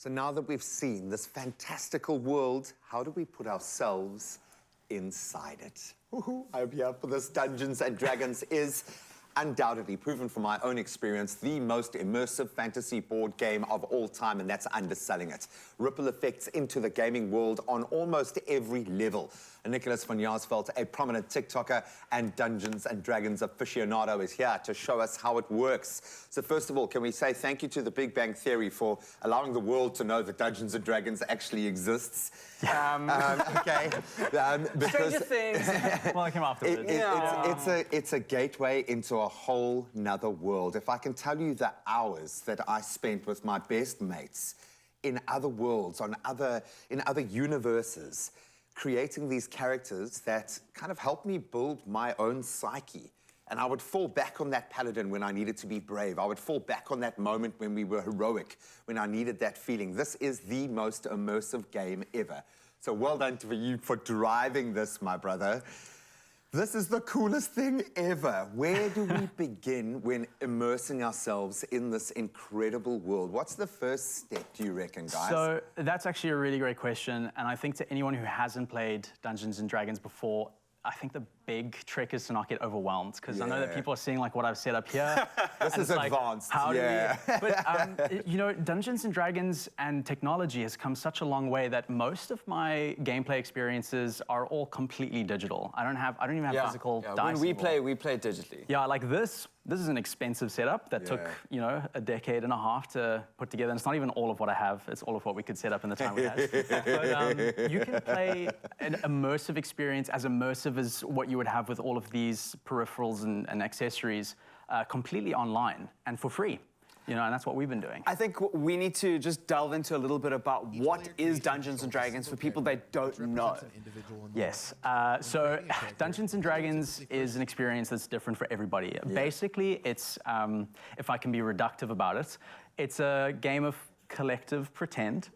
So now that we've seen this fantastical world, how do we put ourselves inside it? I hope you're up for this. Dungeons and Dragons is undoubtedly, proven from my own experience, the most immersive fantasy board game of all time, and that's underselling it. Ripple effects into the gaming world on almost every level. And Nicholas van Jaarsveld, a prominent TikToker and Dungeons and Dragons aficionado, is here to show us how it works. So first of all, can we say thank you to the Big Bang Theory for allowing the world to know that Dungeons and Dragons actually exists? Okay. Stranger Things. Well, I came afterwards. It's a gateway into a whole nother world. If I can tell you the hours that I spent with my best mates in other worlds, in other universes, creating these characters that kind of helped me build my own psyche. And I would fall back on that paladin when I needed to be brave. I would fall back on that moment when we were heroic, when I needed that feeling. This is the most immersive game ever. So well done to you for driving this, my brother. This is the coolest thing ever. Where do we begin when immersing ourselves in this incredible world? What's the first step, do you reckon, guys? So that's actually a really great question. And I think to anyone who hasn't played Dungeons and Dragons before, I think the big trick is to not get overwhelmed, because I know that people are seeing like what I've set up here. This is advanced. How do we? But you know, Dungeons and Dragons and technology has come such a long way that most of my gameplay experiences are all completely digital. I don't even have physical dice. When we play digitally. Yeah, like this is an expensive setup that took, you know, a decade and a half to put together. And it's not even all of what I have. It's all of what we could set up in the time we had. But you can play an immersive experience as immersive as what you would have with all of these peripherals and accessories completely online and for free. You know, and that's what we've been doing. I think we need to just delve into a little bit about what is Dungeons and Dragons for people that don't know. Yes. So Dungeons and Dragons is an experience that's different for everybody. Basically, it's, if I can be reductive about it, it's a game of collective pretend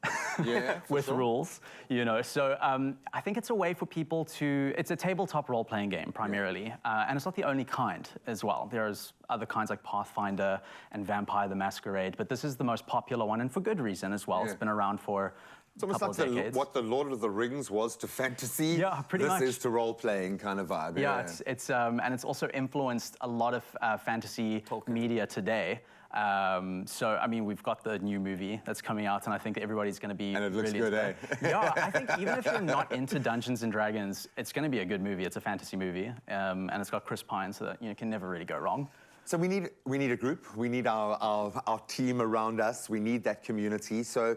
with rules, you know. So I think it's a way for people to, it's a tabletop role-playing game primarily, and it's not the only kind as well. There's other kinds like Pathfinder and Vampire the Masquerade, but this is the most popular one, and for good reason as well. It's been around for it's almost like what the Lord of the Rings was to fantasy. Yeah, pretty much. This is to role-playing kind of vibe. Yeah, it's and it's also influenced a lot of fantasy media today. So, I mean, we've got the new movie that's coming out, and I think everybody's going to be And it looks good, eh? Yeah, I think even if you're not into Dungeons and Dragons, it's going to be a good movie. It's a fantasy movie, and it's got Chris Pine, so that you can never really go wrong. So we need a group. We need our team around us. We need that community. So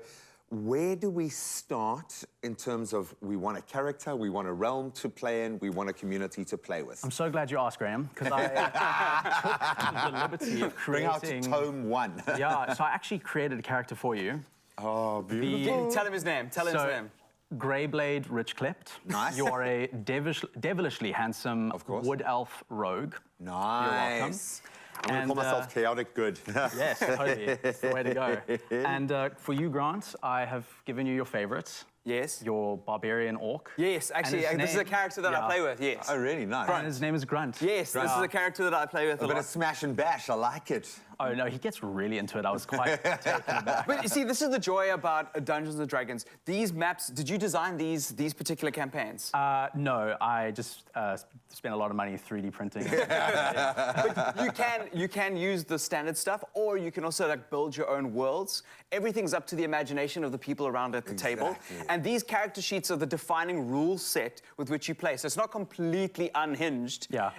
where do we start in terms of we want a character, we want a realm to play in, we want a community to play with? I'm so glad you asked, Graham, because I took the liberty of creating... Bring out Tome 1. Yeah, so I actually created a character for you. Oh, beautiful. Tell him his name. Tell him his name. Greyblade Rich Clipped. Nice. You are a devilishly handsome wood elf rogue. Nice. You're welcome. I'm going to call myself chaotic good. Yes, totally. That's the way to go. And for you, Grant, I have given you your favourite. Yes. Your barbarian orc. Yes, actually, this is a character that I play with, yes. Oh, really? Nice. And his name is Grunt. Yes, this is a character that I play with a bit of smash and bash, I like it. Oh, no, he gets really into it. I was quite taken aback. But you see, this is the joy about Dungeons & Dragons. These maps, did you design these particular campaigns? No, I just spent a lot of money 3D printing. But you can use the standard stuff, or you can also like build your own worlds. Everything's up to the imagination of the people around at the table. And these character sheets are the defining rule set with which you play. So it's not completely unhinged. Yeah.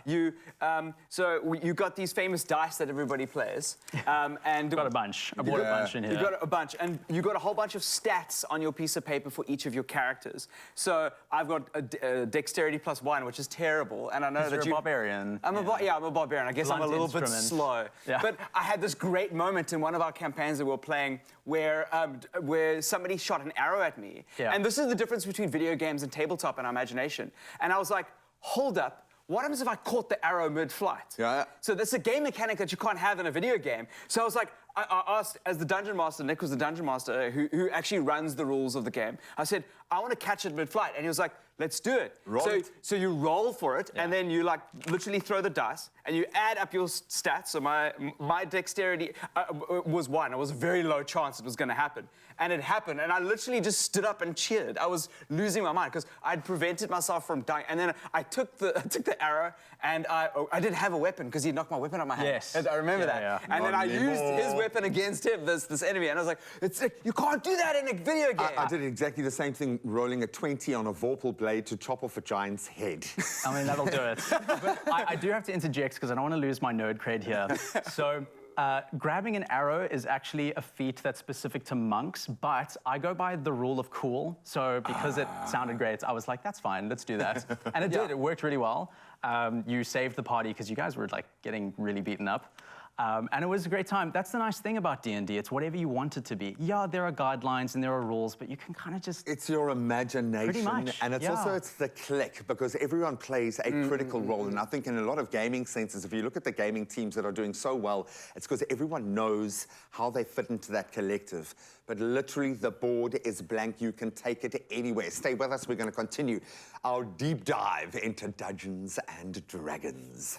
So you got these famous dice that everybody plays. And got a bunch. I bought a bunch in here. You got a bunch, and you got a whole bunch of stats on your piece of paper for each of your characters. So I've got a dexterity +1, which is terrible, and I know that you're a barbarian. I'm a barbarian. I guess I'm a little bit slow. Yeah. But I had this great moment in one of our campaigns that we were playing where somebody shot an arrow at me. Yeah. And this is the difference between video games and tabletop and our imagination. And I was like, hold up. What happens if I caught the arrow mid-flight? Yeah. So that's a game mechanic that you can't have in a video game. So I was like, I asked, as the Dungeon Master, Nick was the Dungeon Master, who actually runs the rules of the game. I said, I want to catch it mid-flight. And he was like, let's do it. So you roll for it, and then you like literally throw the dice, and you add up your stats. So my dexterity was 1. It was a very low chance it was going to happen. And it happened, and I literally just stood up and cheered. I was losing my mind because I'd prevented myself from dying. And then I took the arrow, and I didn't have a weapon because he knocked my weapon out of my hand. Yes. I remember that. Yeah. And then I used his weapon against him, this enemy, and I was like, you can't do that in a video game. I did exactly the same thing, rolling a 20 on a vorpal blade to chop off a giant's head. I mean, that'll do it. But I do have to interject because I don't want to lose my nerd cred here. So grabbing an arrow is actually a feat that's specific to monks, but I go by the rule of cool. So because it sounded great, I was like, that's fine, let's do that. And it did, it worked really well. You saved the party because you guys were like getting really beaten up. And it was a great time. That's the nice thing about D&D. It's whatever you want it to be. Yeah, there are guidelines and there are rules, but you can kind of just... It's your imagination. Pretty much, and it's also, it's the click, because everyone plays a critical role. And I think in a lot of gaming senses, if you look at the gaming teams that are doing so well, it's because everyone knows how they fit into that collective. But literally, the board is blank. You can take it anywhere. Stay with us. We're going to continue our deep dive into Dungeons and Dragons.